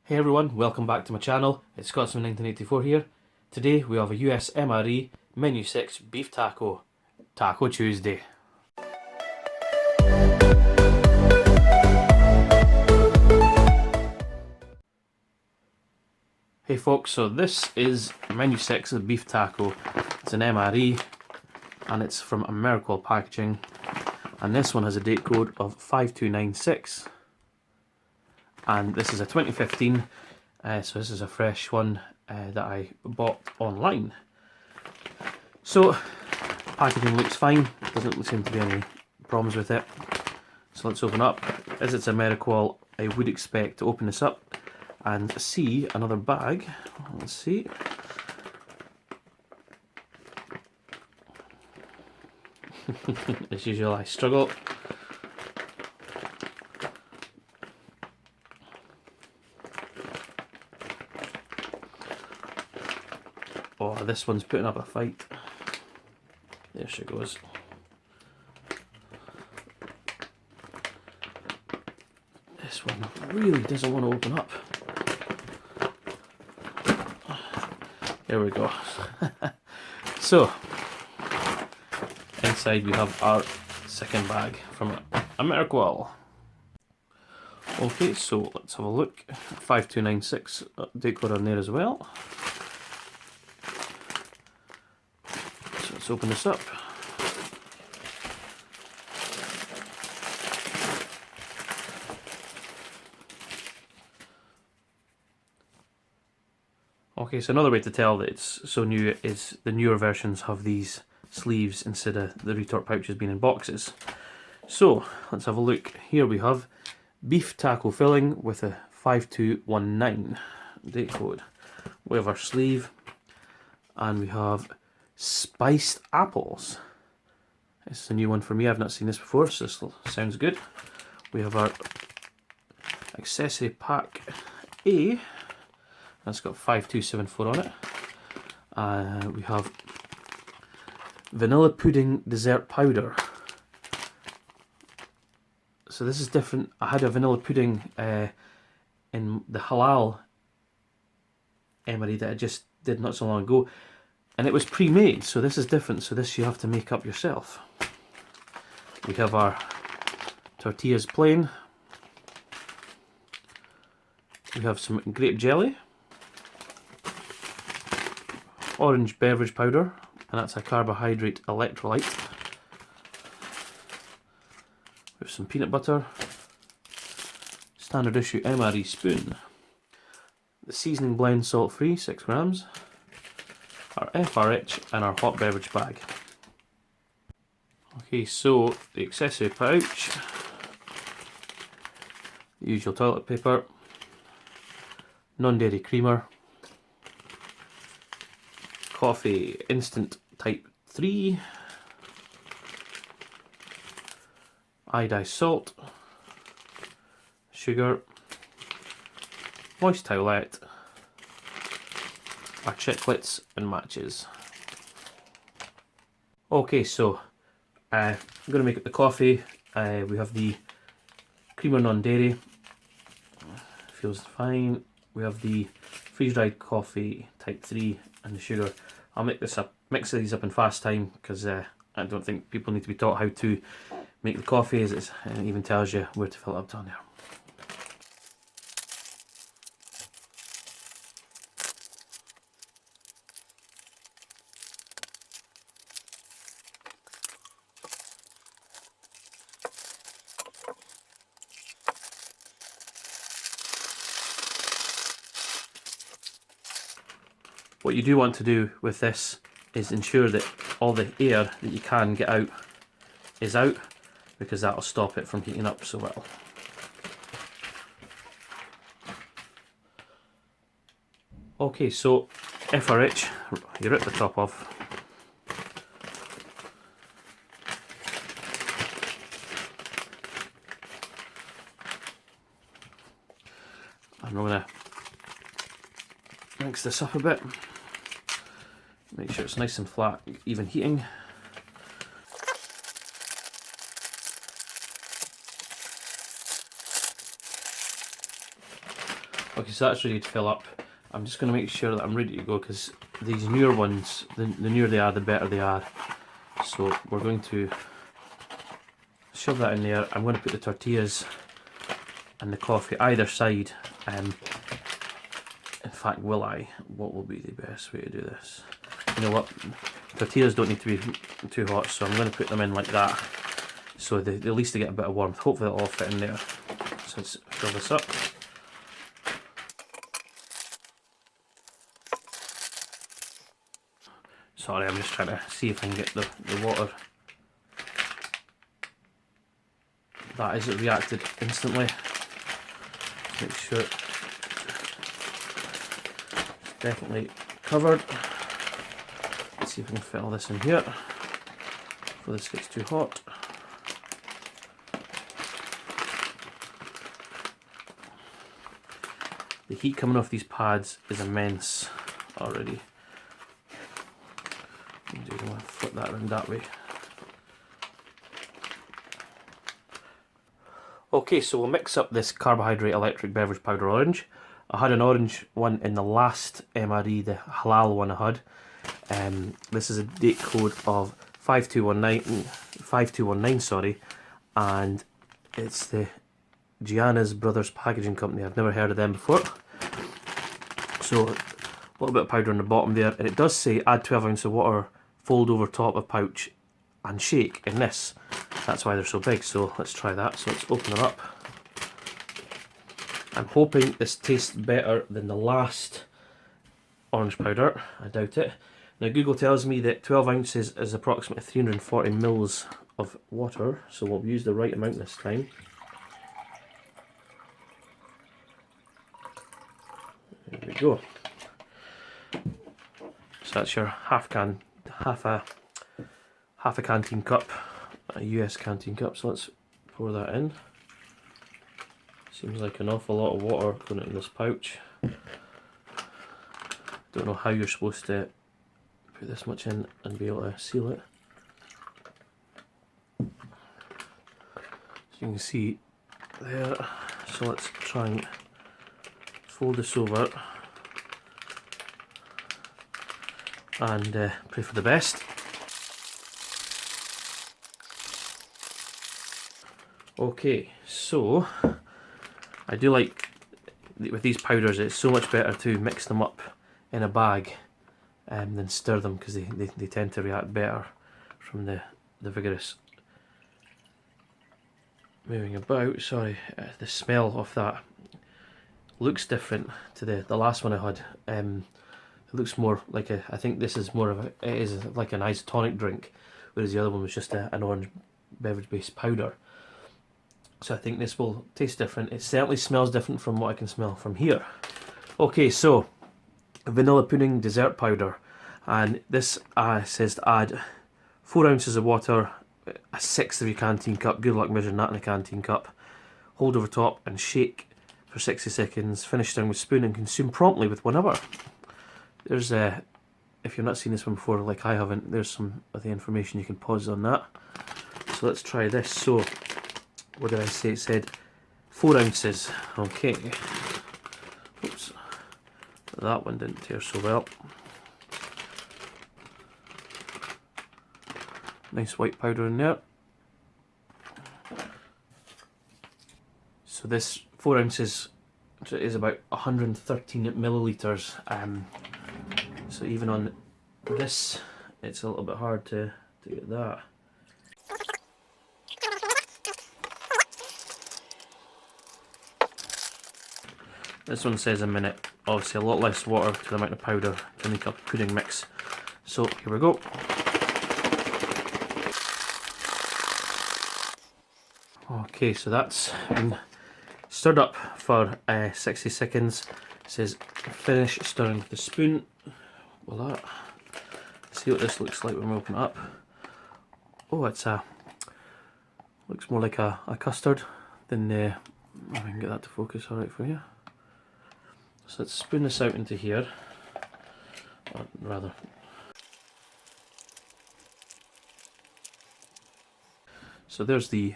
Hey everyone, welcome back to my channel. It's Scotsman1984 here. Today we have a US MRE Menu 6 Beef Taco. Taco Tuesday. Hey folks, so this is Menu 6 the Beef Taco. It's an MRE and it's from Americal Packaging. And this one has a date code of 5296. And this is a 2015, so this is a fresh one that I bought online. So, packaging looks fine, doesn't seem to be any problems with it. So let's open up. As it's Americal, I would expect to open this up and see another bag. Let's see. As usual, I struggle. Oh, this one's putting up a fight. There she goes. This one really doesn't want to open up. There we go. So, inside we have our second bag from Americal. Okay, so let's have a look. 5296 date code on there as well. So let's open this up. Okay, so another way to tell that it's so new is the newer versions have these sleeves instead of the retort pouches being in boxes. So let's have a look. Here we have beef taco filling with a 5219 date code. We have our sleeve and we have spiced apples. This is a new one for me, I've not seen this before, so this sounds good. We have our accessory pack A. That's got 5274 on it. We have vanilla pudding dessert powder. So this is different. I had a vanilla pudding in the halal MRE that I just did not so long ago, and it was pre-made, so this is different. So this you have to make up yourself. We have our tortillas plain. We have some grape jelly. Orange beverage powder, and that's a carbohydrate electrolyte. With some peanut butter. Standard issue MRE spoon. The seasoning blend salt free, 6 grams. Our FRH and our hot beverage bag. Okay, so the accessory pouch. The usual toilet paper. Non-dairy creamer. Coffee instant type 3, iodized salt, sugar, moist towelette, our chiclets and matches. Okay, so I'm going to make up the coffee. We have the creamer non-dairy, feels fine. We have the freeze-dried coffee type 3 and the sugar. I'll mix these up in fast time because I don't think people need to be taught how to make the coffee, as it even tells you where to fill it up down there. What you do want to do with this is ensure that all the air that you can get out is out, because that will stop it from heating up so well. Okay, so FRH, you rip the top off. I'm going to mix this up a bit. Make sure it's nice and flat, even heating. Okay, so that's ready to fill up. I'm just going to make sure that I'm ready to go, because these newer ones, the newer they are, the better they are. So we're going to shove that in there. I'm going to put the tortillas and the coffee either side. In fact, will I? What will be the best way to do this? You know what? Tortillas don't need to be too hot, so I'm going to put them in like that. So at least they get a bit of warmth. Hopefully it'll all fit in there. So let's fill this up. Sorry, I'm just trying to see if I can get the water. That is, it reacted instantly. Make sure it's definitely covered. Let's see if we can fit all this in here before this gets too hot. The heat coming off these pads is immense already. I'm going to flip that around that way. Okay, so we'll mix up this carbohydrate electric beverage powder orange. I had an orange one in the last MRE, the halal one I had. This is a date code of 5219, sorry, and it's the Gianna's Brothers Packaging Company. I've never heard of them before. So a little bit of powder on the bottom there, and it does say add 12 ounces of water, fold over top of pouch and shake in this. That's why they're so big, so let's try that. So let's open them up. I'm hoping this tastes better than the last orange powder. I doubt it. Now Google tells me that 12 ounces is approximately 340 mils of water, so we'll use the right amount this time. There we go. So that's your half a canteen cup, a US canteen cup. So let's pour that in. Seems like an awful lot of water going into this pouch. Don't know how you're supposed to put this much in and be able to seal it. So you can see there. So let's try and fold this over and pray for the best. Okay, so I do like, with these powders, it's so much better to mix them up in a bag than stir them, because they tend to react better from the vigorous moving about. Sorry, the smell of that looks different to the last one I had. It looks more like I think this is more of it is like an isotonic drink, whereas the other one was just an orange beverage based powder. So I think this will taste different. It certainly smells different from what I can smell from here. Okay, so vanilla pudding dessert powder, and this says to add 4 ounces of water, a sixth of your canteen cup. Good luck measuring that in a canteen cup. Hold over top and shake for 60 seconds. Finish down with spoon and consume promptly with 1 hour. There's if you've not seen this one before, like I haven't, there's some of the information you can pause on that. So let's try this. So what did I say? It said 4 ounces. Okay. Oops. That one didn't tear so well. Nice white powder in there. So this 4 ounces is about 113 millilitres. So even on this, it's a little bit hard to get that. This one says a minute. Obviously a lot less water to the amount of powder to make up a pudding mix. So here we go. Okay, so that's been stirred up for 60 seconds. It says finish stirring with the spoon. Voila. See what this looks like when we open it up. Oh, it's looks more like a custard than if I can get that to focus alright for you. So let's spoon this out into here, or rather, so there's the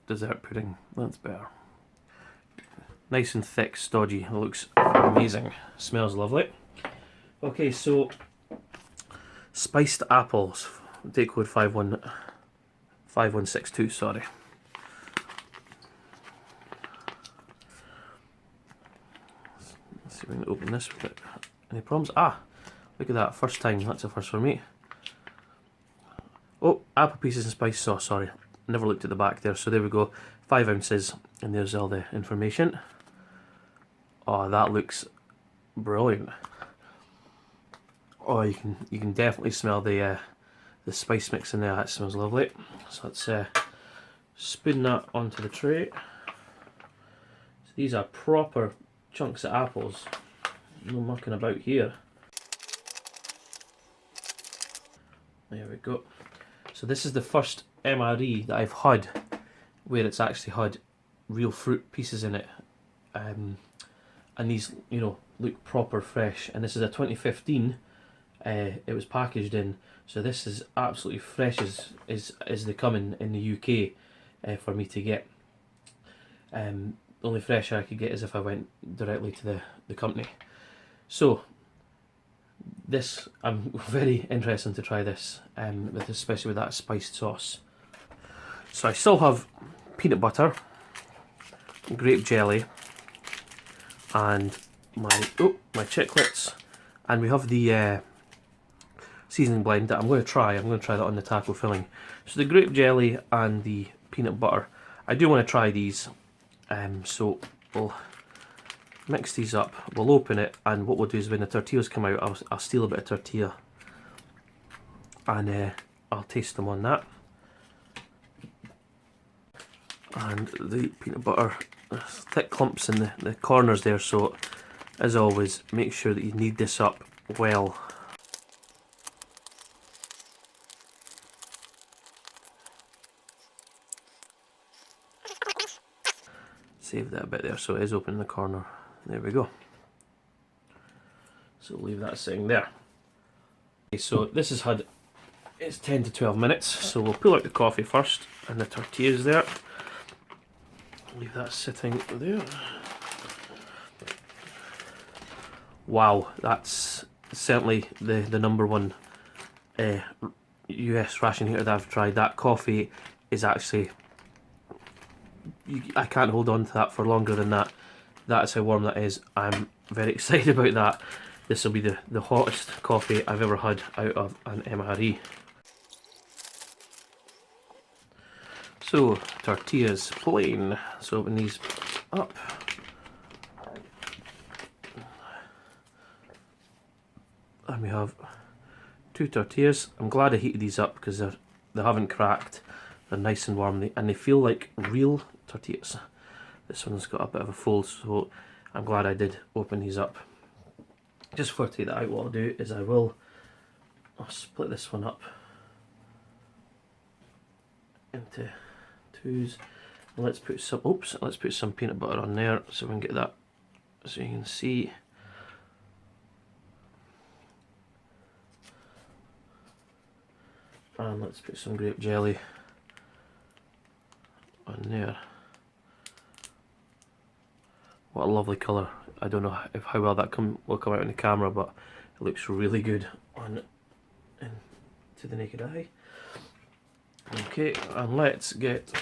dessert pudding. That's better. Nice and thick, stodgy. It looks amazing. Smells lovely. Okay, so spiced apples. Date code 5162, sorry. Let's see if we can open this with it. Any problems? Ah, look at that. First time. That's a first for me. Oh, apple pieces and spice sauce, sorry. Never looked at the back there. So there we go. 5 ounces, and there's all the information. Oh, that looks brilliant. Oh, you can definitely smell the spice mix in there. That smells lovely. So let's spoon that onto the tray. So these are proper chunks of apples. No mucking about here. There we go. So this is the first MRE that I've had where it's actually had real fruit pieces in it. And these, you know, look proper fresh. And this is a 2015. It was packaged in, so this is absolutely fresh as they come in the UK for me to get. The only fresher I could get is if I went directly to the company. So this, I'm very interested to try this, especially with that spiced sauce. So I still have peanut butter, grape jelly, and my chiclets, and we have the seasoning blend that I'm going to try. I'm going to try that on the taco filling. So the grape jelly and the peanut butter, I do want to try these. So we'll mix these up. We'll open it, and what we'll do is when the tortillas come out, I'll steal a bit of tortilla, and I'll taste them on that. And the peanut butter, there's thick clumps in the corners there. So as always, make sure that you knead this up well. Save that bit there, so it is open in the corner. There we go. So leave that sitting there. Okay, so this has had, it's 10 to 12 minutes, so we'll pull out the coffee first and the tortillas there. Leave that sitting there. Wow, that's certainly the number one US ration heater that I've tried. That coffee is actually, I can't hold on to that for longer than that. That's how warm that is. I'm very excited about that. This will be the hottest coffee I've ever had out of an MRE. So, tortillas plain. So open these up. And we have 2 tortillas. I'm glad I heated these up because they haven't cracked. They're nice and warm, and they feel like real tortillas. This one's got a bit of a fold, so I'm glad I did open these up. Just before I take that out, what I'll do is I'll split this one up into 2s. And let's put some peanut butter on there so we can get that, so you can see. And let's put some grape jelly on there. What a lovely colour. I don't know how well that will come out in the camera, but it looks really good to the naked eye. Okay, and let's get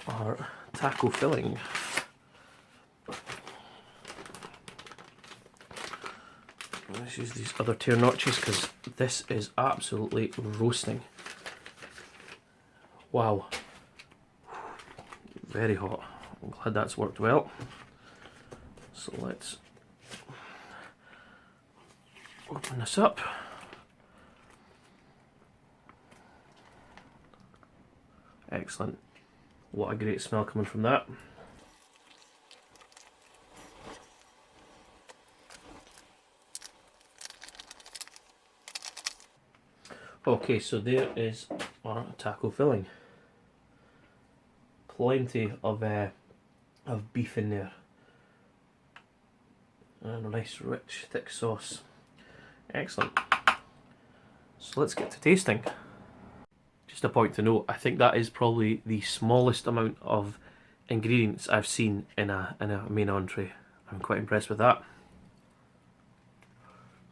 our taco filling. Let's use these other tier notches because this is absolutely roasting. Wow. Very hot. I'm glad that's worked well. So let's open this up. Excellent. What a great smell coming from that. Okay, so there is our taco filling. Plenty of beef in there. And a nice rich thick sauce. Excellent. So let's get to tasting. Just a point to note, I think that is probably the smallest amount of ingredients I've seen in a main entree. I'm quite impressed with that.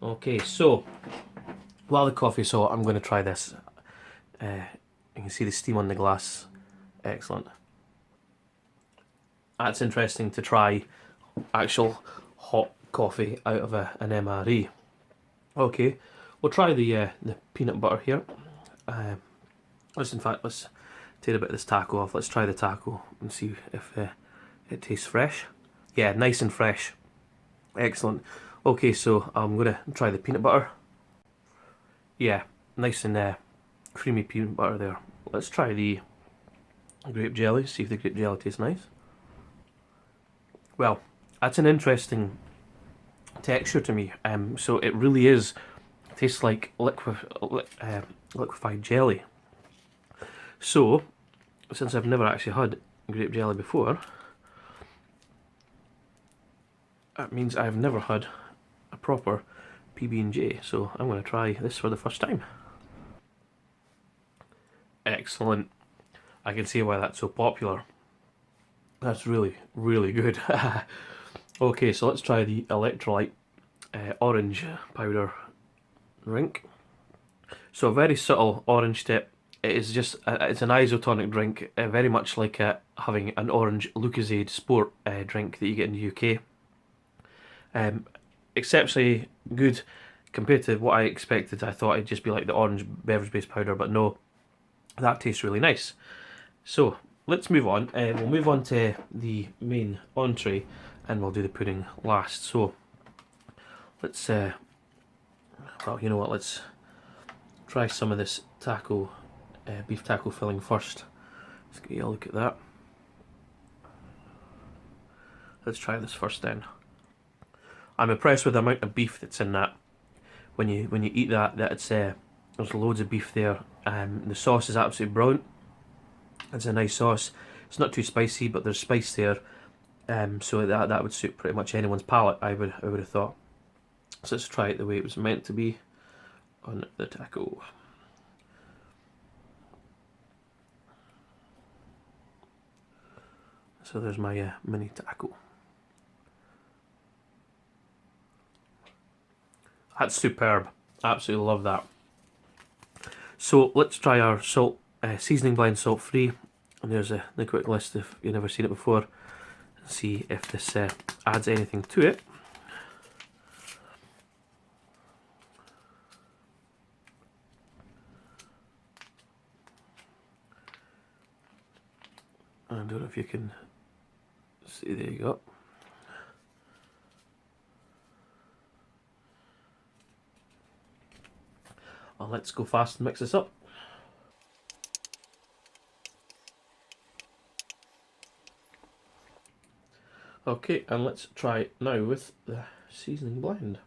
Okay, so while the coffee's hot, I'm going to try this. You can see the steam on the glass. Excellent. That's interesting to try actual hot coffee out of an MRE. Okay, we'll try the peanut butter here. Let's take a bit of this taco off. Let's try the taco and see if it tastes fresh. Yeah, nice and fresh. Excellent. Okay, so I'm going to try the peanut butter. Yeah, nice and creamy peanut butter there. Let's try the grape jelly, see if the grape jelly tastes nice. Well, that's an interesting texture to me. So it really tastes like liquefied jelly. So, since I've never actually had grape jelly before, that means I've never had a proper PB&J. So I'm going to try this for the first time. Excellent. I can see why that's so popular. That's really, really good. Okay, so let's try the electrolyte orange powder drink. So a very subtle orange tip. It is just it's an isotonic drink, very much like having an orange Lucozade Sport drink that you get in the UK. Exceptionally good compared to what I expected. I thought it'd just be like the orange beverage-based powder, but no, that tastes really nice. So let's move on. We'll move on to the main entree, and we'll do the pudding last. So let's, well, you know what? Let's try some of this taco, beef taco filling first. Let's get a look at that. Let's try this first then. I'm impressed with the amount of beef that's in that. When you eat that it's there's loads of beef there. The sauce is absolutely brilliant. It's a nice sauce. It's not too spicy, but there's spice there. So that would suit pretty much anyone's palate, I would have thought. So let's try it the way it was meant to be on the taco. So there's my mini taco. That's superb. Absolutely love that. So let's try our salt seasoning blend, salt free. And there's the quick list if you've never seen it before. See if this adds anything to it. I don't know if you can see, there you go. Well, let's go fast and mix this up. Okay, and let's try now with the seasoning blend.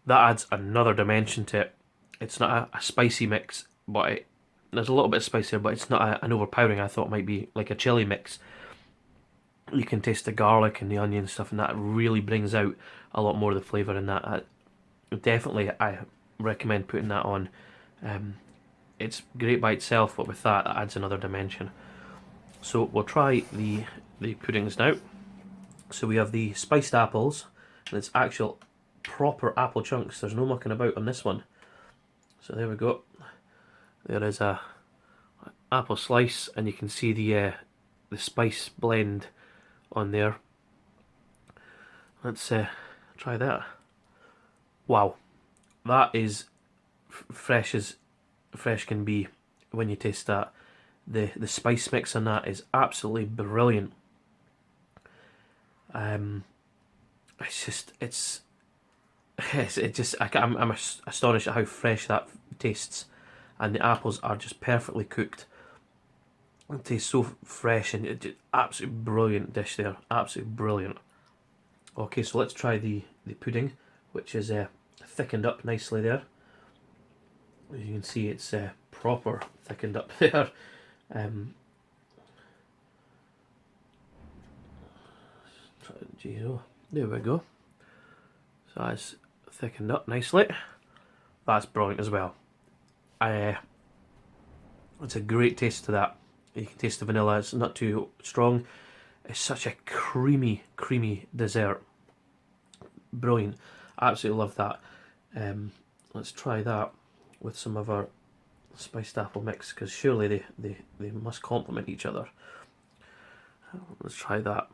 That adds another dimension to it. It's not a spicy mix, but there's a little bit of spice there, but it's not an overpowering. I thought it might be like a chili mix. You can taste the garlic and the onion stuff, and that really brings out a lot more of the flavour in that. Definitely, I recommend putting that on. It's great by itself, but with that adds another dimension. So we'll try the puddings now. So we have the spiced apples, and it's actual proper apple chunks. There's no mucking about on this one. So there we go. There is a apple slice, and you can see the spice blend on there. Let's try that. Wow, that is fresh as fresh can be when you taste that. The spice mix on that is absolutely brilliant. I'm astonished at how fresh that tastes, and the apples are just perfectly cooked. It tastes so fresh, and it's absolutely brilliant dish there. Absolutely brilliant. Okay, so let's try the pudding, which is thickened up nicely there. As you can see, it's proper thickened up there. There we go. So that's thickened up nicely. That's brilliant as well. It's a great taste to that. You can taste the vanilla. It's not too strong. It's such a creamy dessert. Brilliant. Absolutely love that. Let's try that with some of our spiced apple mix, because surely they must complement each other. Let's try that.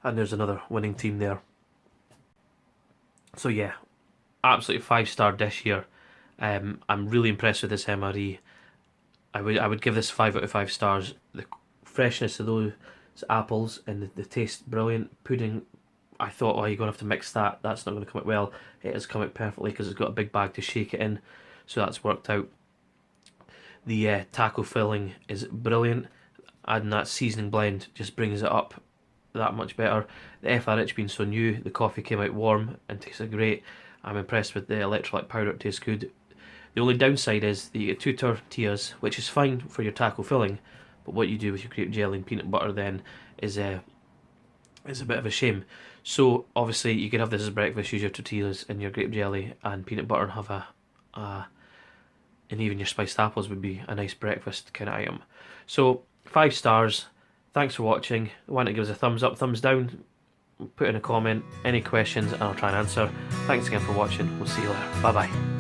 And there's another winning team there. So yeah, absolutely 5-star dish here. I'm really impressed with this MRE. I would give this 5 out of 5 stars. The freshness of those apples and the taste brilliant. Pudding, I thought, oh, you're going to have to mix that. That's not going to come out well. It has come out perfectly because it's got a big bag to shake it in. So that's worked out. The taco filling is brilliant. Adding that seasoning blend just brings it up that much better. The FRH being so new, the coffee came out warm and tasted great. I'm impressed with the electrolyte powder, it tastes good. The only downside is that you get 2 tortillas, which is fine for your taco filling, but what you do with your grape jelly and peanut butter then is a bit of a shame. So obviously you could have this as breakfast, use your tortillas and your grape jelly and peanut butter and have and even your spiced apples would be a nice breakfast kind of item. So 5 stars. Thanks for watching. Want to give us a thumbs up, thumbs down, put in a comment, any questions and I'll try and answer. Thanks again for watching. We'll see you later. Bye bye.